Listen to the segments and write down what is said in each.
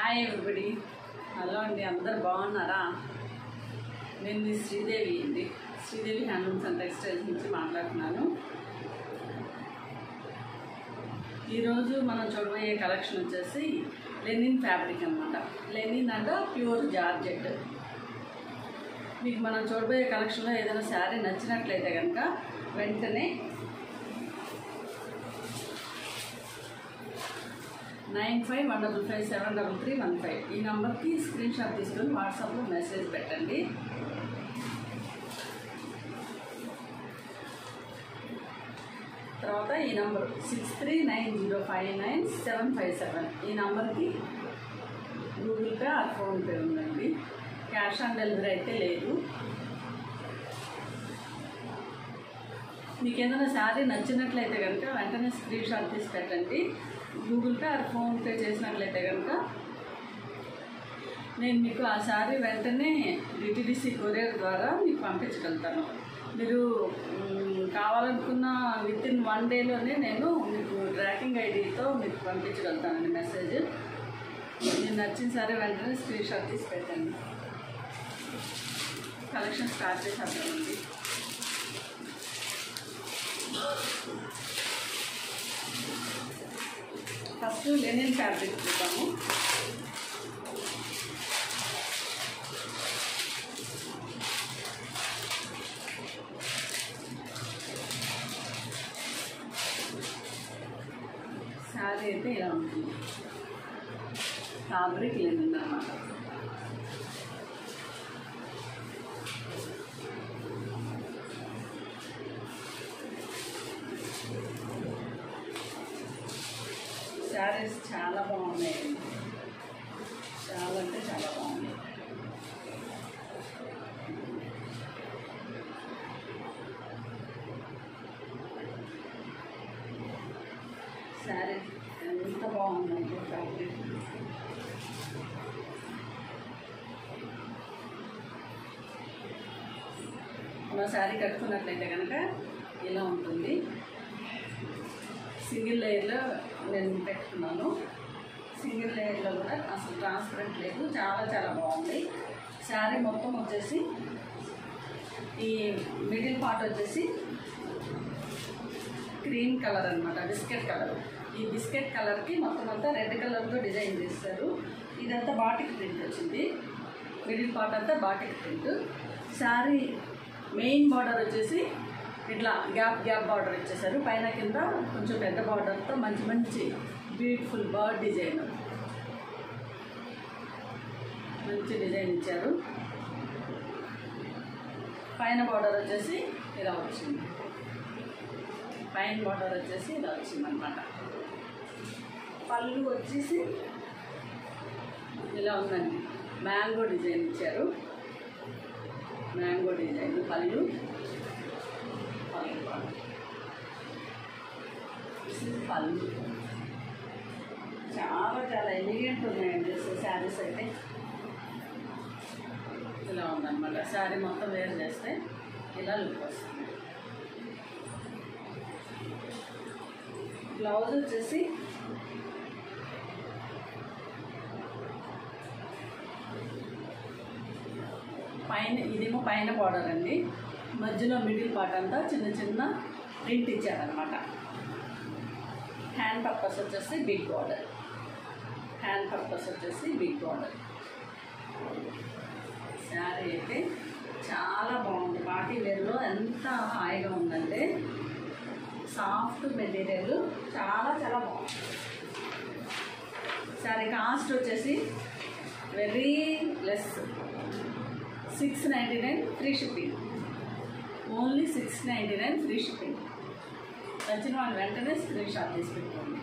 Hi everybody. Hello అండి, అందరు బాగున్నారా? నేను మీ శ్రీదేవి అండి, శ్రీదేవి హ్యాండ్లూమ్స్ అండ్ టెక్స్టైల్స్ నుంచి మాట్లాడుతున్నాను. ఈరోజు మనం చూడబోయే కలెక్షన్ వచ్చేసి లెనిన్ ఫ్యాబ్రిక్ అనమాట. లెనిన్ అంటే ప్యూర్ జార్జెట్. మీకు మనం చూడబోయే కలెక్షన్లో ఏదైనా శారీ నచ్చినట్లయితే కనుక వెంటనే 9515573315 ఈ నెంబర్కి స్క్రీన్ షాట్ తీసుకొని వాట్సాప్లో మెసేజ్ పెట్టండి. తర్వాత ఈ నెంబర్ 6390599757 ఈ నెంబర్కి గూగుల్ పే ఆర్ ఫోన్పే ఉందండి. క్యాష్ ఆన్ డెలివరీ అయితే లేదు. మీకు ఏదైనా శారీ నచ్చినట్లయితే కనుక వెంటనే స్క్రీన్ షాట్ తీసి పెట్టండి. గూగుల్ పే ఆర్ ఫోన్పే చేసినట్లయితే కనుక నేను మీకు ఆ శారీ వెంటనే డిటిడిసి కొరియర్ ద్వారా మీకు పంపించగలుగుతాను. మీరు కావాలనుకున్న వితిన్ 1 డేలోనే నేను మీకు ట్రాకింగ్ ఐడితో మీకు పంపించగలుగుతానండి మెసేజ్. మీకు నచ్చిన శారీ వెంటనే స్క్రీన్ షాట్ తీసి పెట్టండి. కలెక్షన్ స్టార్ట్ చేసేద్దామండి. ఫస్ట్ లెనిన్ ఫ్యాబ్రిక్ చూద్దాము. శారీ అయితే ఇలా ఉంటుంది. ఫ్యాబ్రిక్ లెనిన్ అన్నమాట. శారీస్ చాలా బాగున్నాయండి, చాలా అంటే చాలా బాగున్నాయి. శారీ ఎంత బాగుందండి ఫ్యాబ్రిక్. మన శారీ కట్టుకున్నట్లయితే కనుక ఇలా ఉంటుంది. సింగిల్ లేయర్లో నేను పెట్టుకున్నాను. సింగిల్ లేయర్లో కూడా అసలు ట్రాన్స్పరెంట్ లేదు, చాలా చాలా బాగుంది. శారీ మొత్తం వచ్చేసి ఈ మిడిల్ పార్ట్ వచ్చేసి క్రీమ్ కలర్ అనమాట, బిస్కెట్ కలర్. ఈ బిస్కెట్ కలర్కి మొత్తం అంతా రెడ్ కలర్తో డిజైన్ చేస్తారు. ఇదంతా బాటిక్ ప్రింట్ వచ్చింది. మిడిల్ పార్ట్ అంతా batik print. Sari main border వచ్చేసి ఇట్లా గ్యాప్ బార్డర్ ఇచ్చేసారు. పైన కింద కొంచెం పెద్ద బార్డర్తో మంచి మంచి బ్యూటిఫుల్ బర్డ్ డిజైన్, మంచి డిజైన్ ఇచ్చారు. పైన బార్డర్ వచ్చేసి ఇలా వచ్చింది. పైన బార్డర్ వచ్చేసి ఇలా వచ్చిందనమాట. పళ్ళు వచ్చేసి ఇలా ఉందండి. మ్యాంగో డిజైన్ ఇచ్చారు. మ్యాంగో డిజైన్ పళ్ళు. పళ్ళు చాలా చాలా ఎలిగెంట్ ఉన్నాయండి శారీస్ అయితే. ఇలా ఉందన్నమాట. శారీ మొత్తం వేర్ చేస్తే ఇలా లుక్ వస్తుంది. బ్లౌజ్ వచ్చేసి పైన, ఇదేమో పైన బార్డర్ అండి. మధ్యలో మిడిల్ పార్ట్ అంతా చిన్న చిన్న ప్రింట్ ఇచ్చారనమాట. హ్యాండ్ పర్పస్ వచ్చేసి బిగ్ బార్డర్. హ్యాండ్ పర్పస్ వచ్చేసి బిగ్ బార్డర్. శారీ అయితే చాలా బాగుంది. పార్టీ వేర్లో ఎంత హాయిగా ఉందంటే సాఫ్ట్ మెటీరియల్, చాలా చాలా బాగుంది. శారీ కాస్ట్ వచ్చేసి very less, 699 free shipping. Only 699 free shipping. నచ్చిన వాళ్ళు వెంటనే స్క్రీన్ షాట్ తీసి పెట్టుకోండి.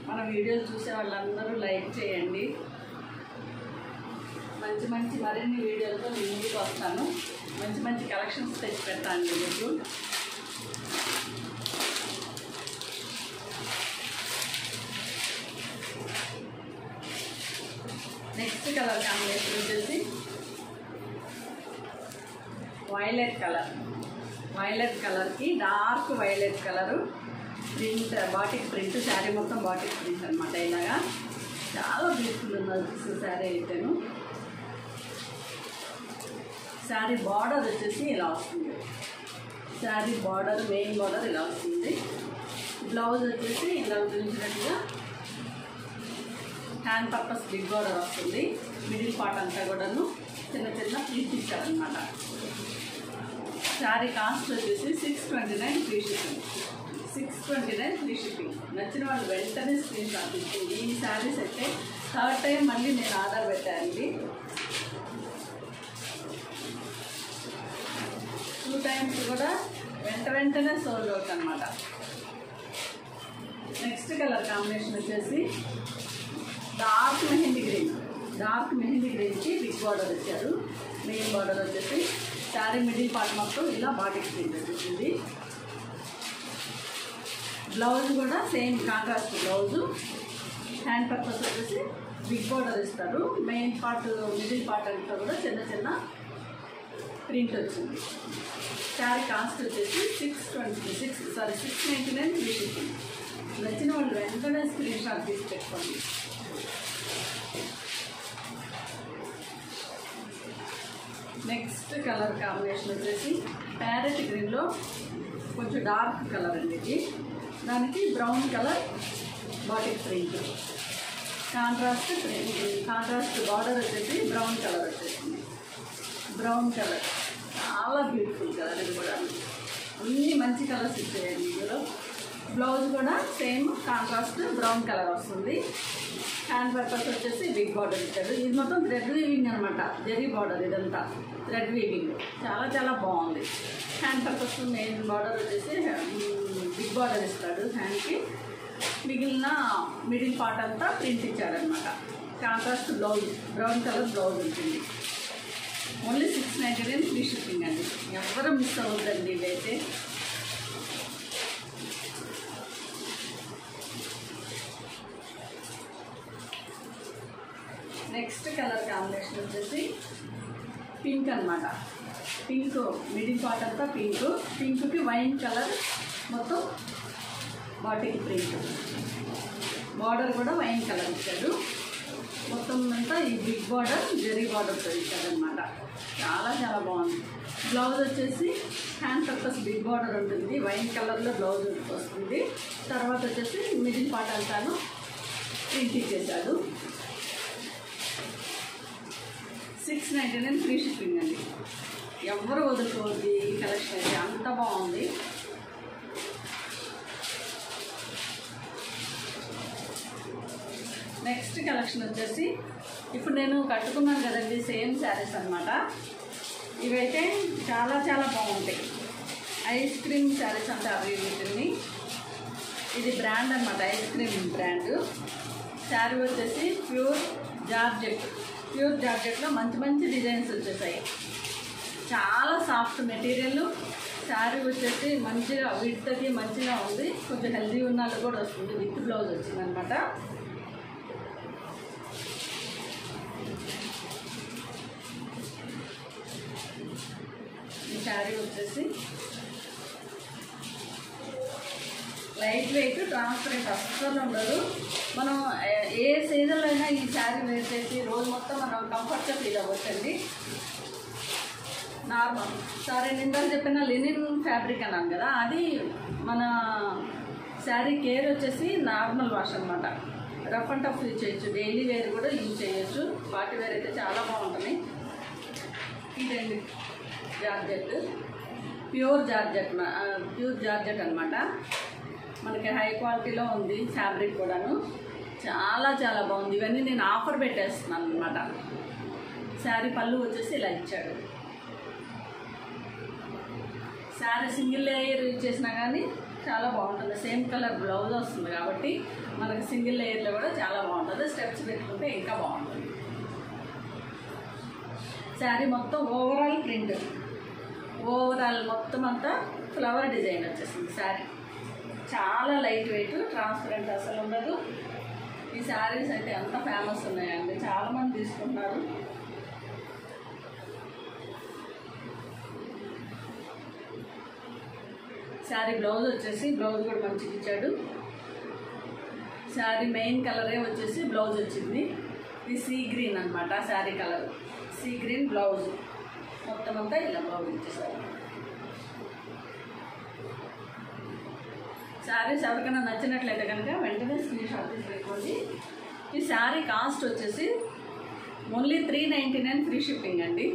మన వీడియోలు చూసే వాళ్ళందరూ లైక్ చేయండి. మంచి మంచి మరిన్ని వీడియోలతో నేను ముందుకు వస్తాను. మంచి మంచి కలెక్షన్స్ తెచ్చి పెడతాను మీకు. నెక్స్ట్ కలర్ కాంబినేషన్ వచ్చేసి వైలెట్ కలర్కి dark violet colour print, batik print. Sari మొత్తం బాటిక్ ప్రింట్ అనమాట. ఇలాగా చాలా బ్యూటిఫుల్ ఉన్నది శారీ అయితేను. శారీ బార్డర్ వచ్చేసి ఇలా వస్తుంది. శారీ బార్డర్, మెయిన్ బార్డర్ ఇలా వస్తుంది. బ్లౌజ్ వచ్చేసి ఇలా చూసినట్టుగా హ్యాండ్ పర్పస్ బిగ్ బార్డర్ వస్తుంది. మిడిల్ పార్ట్ అంతా కూడాను చిన్న చిన్న ప్లీట్ ఇచ్చారనమాట. శారీ కాస్ట్ వచ్చేసి 629 ఫ్రీ షిప్పింగ్. 629 free shipping. నచ్చిన వాళ్ళు వెంటనే స్క్రీన్ షాట్ ఇచ్చింది. ఈ శారీస్ అయితే థర్డ్ టైం మళ్ళీ నేను ఆర్డర్ పెట్టానండి. 2 times కూడా వెంటనే సోల్డ్ అవుట్ అనమాట. నెక్స్ట్ కలర్ కాంబినేషన్ వచ్చేసి డార్క్ మెహందీ గ్రీన్కి బిగ్ బార్డర్ వచ్చారు. మెయిన్ బార్డర్ వచ్చేసి శారీ మిడిల్ పార్ట్ మొత్తం ఇలా బాటిక్ ప్రింట్ వచ్చింది. బ్లౌజ్ కూడా same contrast blouse. Hand purpose వచ్చేసి బిగ్ బార్డర్ ఇస్తారు. మెయిన్ పార్ట్, మిడిల్ పార్ట్ అంతా కూడా చిన్న చిన్న ప్రింట్ వచ్చింది. శారీ కాస్ట్ వచ్చేసి 699 ఫ్రీ షిప్పింగ్. నచ్చిన వాళ్ళు వెంటనే స్క్రీన్ షాట్ తీసి పెట్టుకోండి. నెక్స్ట్ కలర్ కాంబినేషన్ వచ్చేసి ప్యారెట్ గ్రీన్లో కొంచెం డార్క్ కలర్ అండి ఇది. దానికి brown colour batik print. Contrast border వచ్చేసి బ్రౌన్ కలర్ వచ్చేసింది. బ్రౌన్ కలర్ చాలా బ్యూటిఫుల్ కలర్. ఇది కూడా అన్ని మంచి కలర్స్ ఇచ్చాయండి ఇందులో. బ్లౌజ్ కూడా సేమ్ కాంట్రాస్ట్ బ్రౌన్ కలర్ వస్తుంది. హ్యాండ్ పర్పస్ వచ్చేసి బిగ్ బార్డర్ ఇచ్చారు. ఇది మొత్తం థ్రెడ్ వీవింగ్ అనమాట. జరీ బార్డర్ ఇదంతా థ్రెడ్ వీవింగ్. చాలా బాగుంది. హ్యాండ్ పర్పస్ మెయిన్ బార్డర్ వచ్చేసి బిగ్ బార్డర్ ఇస్తాడు హ్యాండ్కి. మిగిలిన మిడిల్ పార్ట్ అంతా ప్రింట్ ఇచ్చాడనమాట. Contrast blouse, brown colour blouse ఉంటుంది. ఓన్లీ 699 ఫ్రీ షిప్పింగ్ అండి. ఎవరు మిస్ అవ్వద్దండి ఇదైతే. నెక్స్ట్ కలర్ కాంబినేషన్ వచ్చేసి పింక్ అనమాట. పింక్ మిడిల్ పార్ట్ అంతా పింక్కి వైన్ కలర్ మొత్తం బాటిక్ ప్రింట్. బార్డర్ కూడా వైన్ కలర్ ఇచ్చాడు. మొత్తం అంతా ఈ బిగ్ బార్డర్ జరీ బార్డర్తో ఇచ్చాడనమాట. చాలా బాగుంది. బ్లౌజ్ వచ్చేసి హ్యాండ్ పర్పస్ బిగ్ బార్డర్ ఉంటుంది. వైన్ కలర్లో బ్లౌజ్ వస్తుంది. తర్వాత వచ్చేసి మిడిల్ పార్ట్ అంతాను ప్రింట్ ఇచ్చేసాడు. 699 ఫ్రీ షిప్పింగ్ అండి. ఎవరు వదులుకోవద్దు ఈ కలెక్షన్ అయితే. అంత బాగుంది. నెక్స్ట్ కలెక్షన్ వచ్చేసి ఇప్పుడు నేను కట్టుకున్నాను కదండి, సేమ్ శారీస్ అనమాట. ఇవైతే చాలా బాగుంటాయి. ఐస్ క్రీమ్ శారీస్ అంటే అవి వీటిని. ఇది బ్రాండ్ అనమాట, ఐస్ క్రీమ్ బ్రాండ్. శారీ వచ్చేసి ప్యూర్ జార్జెట్లో మంచి డిజైన్స్ వచ్చేసాయి. చాలా సాఫ్ట్ మెటీరియల్. శారీ వచ్చేసి మంచిగా విడ్తకి మంచిగా ఉంది. కొంచెం హెల్దీ ఉన్న వాళ్ళు కూడా వస్తుంది. విత్ బ్లౌజ్ వచ్చిందనమాట. ఈ శారీ వచ్చేసి లైట్ వెయిట్, ట్రాన్స్పరెంట్ అస్సలు ఉండదు. మనం ఏ సీజన్లో అయినా ఈ శారీ వేర్ చేసి రోజు మొత్తం మనం కంఫర్ట్గా ఫీల్ అవ్వచ్చండి. నార్మల్ సారీ నిండా చెప్పిన లినిన్ ఫ్యాబ్రిక్ అన్నాను కదా, అది మన శారీ కేర్ వచ్చేసి నార్మల్ వాష్ అనమాట. రఫ్ అండ్ టఫ్ యూజ్ చేయొచ్చు. డైలీ వేర్ కూడా యూజ్ చేయొచ్చు. పార్టీ వేర్ అయితే చాలా బాగుంటుంది. ఇదండి జార్జెట్, ప్యూర్ జార్జెట్ అనమాట. మనకి హై క్వాలిటీలో ఉంది ఫ్యాబ్రిక్ కూడాను. చాలా బాగుంది. ఇవన్నీ నేను ఆఫర్ పెట్టేస్తున్నాను అనమాట. శారీ పళ్ళు వచ్చేసి ఇలా ఇచ్చాడు. శారీ సింగిల్ లేయర్ యూజ్ చేసినా కానీ చాలా బాగుంటుంది. సేమ్ కలర్ బ్లౌజ్ వస్తుంది కాబట్టి మనకి సింగిల్ లేయర్లో కూడా చాలా బాగుంటుంది. స్టెప్స్ పెట్టుకుంటే ఇంకా బాగుంటుంది. శారీ మొత్తం ఓవరాల్ ప్రింట్, మొత్తం అంతా ఫ్లవర్ డిజైన్ వచ్చేసింది. శారీ చాలా లైట్ వెయిట్, ట్రాన్స్పరెంట్ అసలు ఉండదు. ఈ శారీస్ అయితే ఎంత ఫేమస్ ఉన్నాయండి, చాలామంది తీసుకుంటున్నారు. శారీ బ్లౌజ్ వచ్చేసి బ్లౌజ్ కూడా మంచిగా ఇచ్చాడు. శారీ మెయిన్ కలరే వచ్చేసి బ్లౌజ్ వచ్చింది. ఇది సీ గ్రీన్ అనమాట sari colour. Sea green blouse మొత్తం అంతా ఇలా బ్లౌజ్ ఇచ్చేసారు. శారీస్ ఎవరికైనా నచ్చినట్లయితే కనుక వెంటనే స్క్రీన్ షాట్ తీసి పెట్టుకోండి. ఈ శారీ కాస్ట్ వచ్చేసి ఓన్లీ 399 ఫ్రీ షిప్పింగ్ అండి.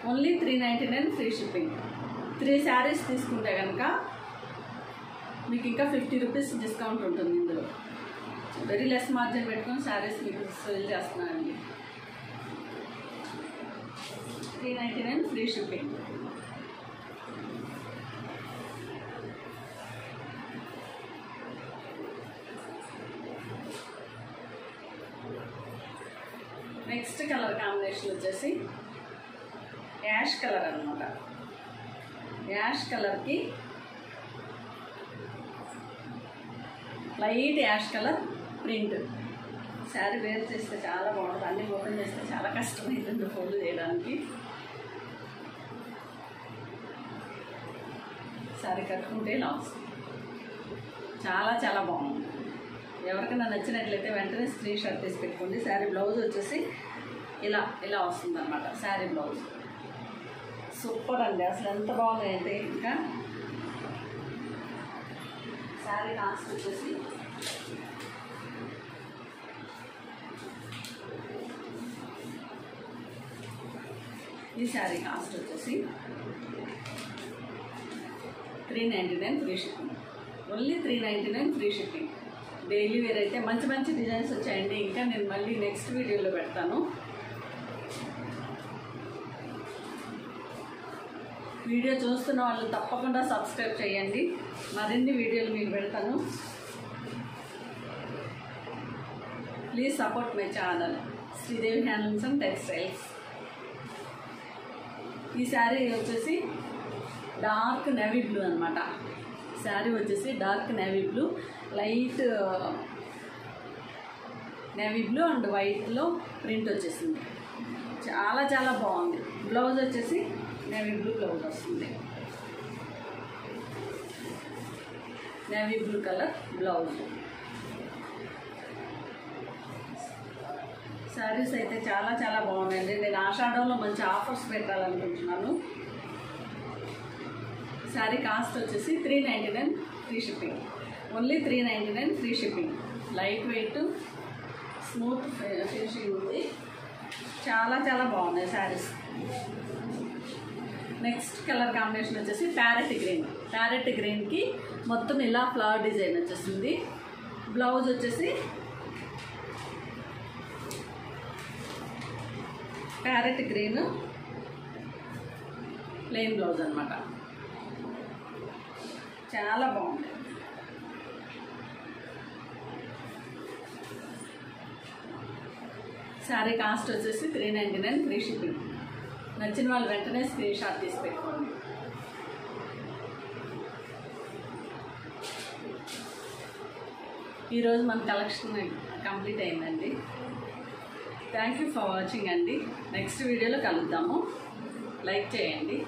Only 399 free shipping. 3 శారీస్ తీసుకుంటే కనుక మీకు ఇంకా 50 రూపీస్ డిస్కౌంట్ ఉంటుంది. ఇందులో వెరీ లెస్ మార్జిన్ పెట్టుకొని శారీస్ మీకు సేల్ చేస్తున్నానండి. 399 free shipping. Next colour combination వచ్చేసి యాష్ కలర్ అనమాట. యాష్ కలర్కి light ash colour print. Sari wear చేస్తే చాలా బాగుంటుంది. అన్నీ ఓపెన్ చేస్తే చాలా కష్టమైంది ఫోల్డ్ చేయడానికి. శారీ కట్టుకుంటే లాస్ చాలా చాలా బాగుంది. ఎవరికైనా నచ్చినట్లయితే వెంటనే స్క్రీన్ షాట్ తీసి పెట్టుకోండి. శారీ బ్లౌజ్ వచ్చేసి ఇలా ఇలా వస్తుంది అనమాట. శారీ బ్లౌజ్ సూపర్ అండి. అసలు ఎంత బాగుందంటే ఇంకా శారీ కాస్ట్ వచ్చేసి ఈ శారీ కాస్ట్ వచ్చేసి 399 free shipping. Only 399 free shipping. Daily wear అయితే మంచి మంచి డిజైన్స్ వచ్చాయండి. ఇంకా నేను మళ్ళీ నెక్స్ట్ వీడియోలో పెడతాను. వీడియో చూస్తున్న వాళ్ళు తప్పకుండా సబ్స్క్రైబ్ చేయండి. మరిన్ని వీడియోలు మీకు పెడతాను. Please support my channel Sridevi handlooms and textiles. ఈ శారీ వచ్చేసి డార్క్ నేవీ బ్లూ అనమాట. శారీ వచ్చేసి dark navy blue, light navy blue and వైట్లో ప్రింట్ వచ్చేసింది. చాలా చాలా బాగుంది. బ్లౌజ్ వచ్చేసి నేవీ బ్లూ బ్లౌజ్ వస్తుంది. Navy blue colour blouse. Saris అయితే చాలా చాలా బాగున్నాయండి. నేను ఆషాఢంలో మంచి ఆఫర్స్ పెట్టాలనుకుంటున్నాను. శారీ కాస్ట్ వచ్చేసి 399 free shipping. Only 399 free shipping. Light weight smooth finishing ఉంది. చాలా చాలా బాగున్నాయి శారీస్. నెక్స్ట్ కలర్ కాంబినేషన్ వచ్చేసి ప్యారెట్ గ్రీన్. ప్యారెట్ గ్రీన్కి మొత్తం ఇలా ఫ్లవర్ డిజైన్ వచ్చేసింది. బ్లౌజ్ వచ్చేసి ప్యారెట్ గ్రీన్ ప్లెయిన్ బ్లౌజ్ అనమాట. చాలా బాగుంది. శారీ కాస్ట్ వచ్చేసి 399 ఫ్రీ షిప్పింగ్. నచ్చిన వాళ్ళు వెంటనే స్క్రీన్ షాట్ తీసి పెట్టుకోండి. ఈరోజు మన కలెక్షన్ కంప్లీట్ అయిందండి. థ్యాంక్ యూ ఫర్ వాచింగ్ అండి. నెక్స్ట్ వీడియోలో కలుద్దాము. లైక్ చేయండి.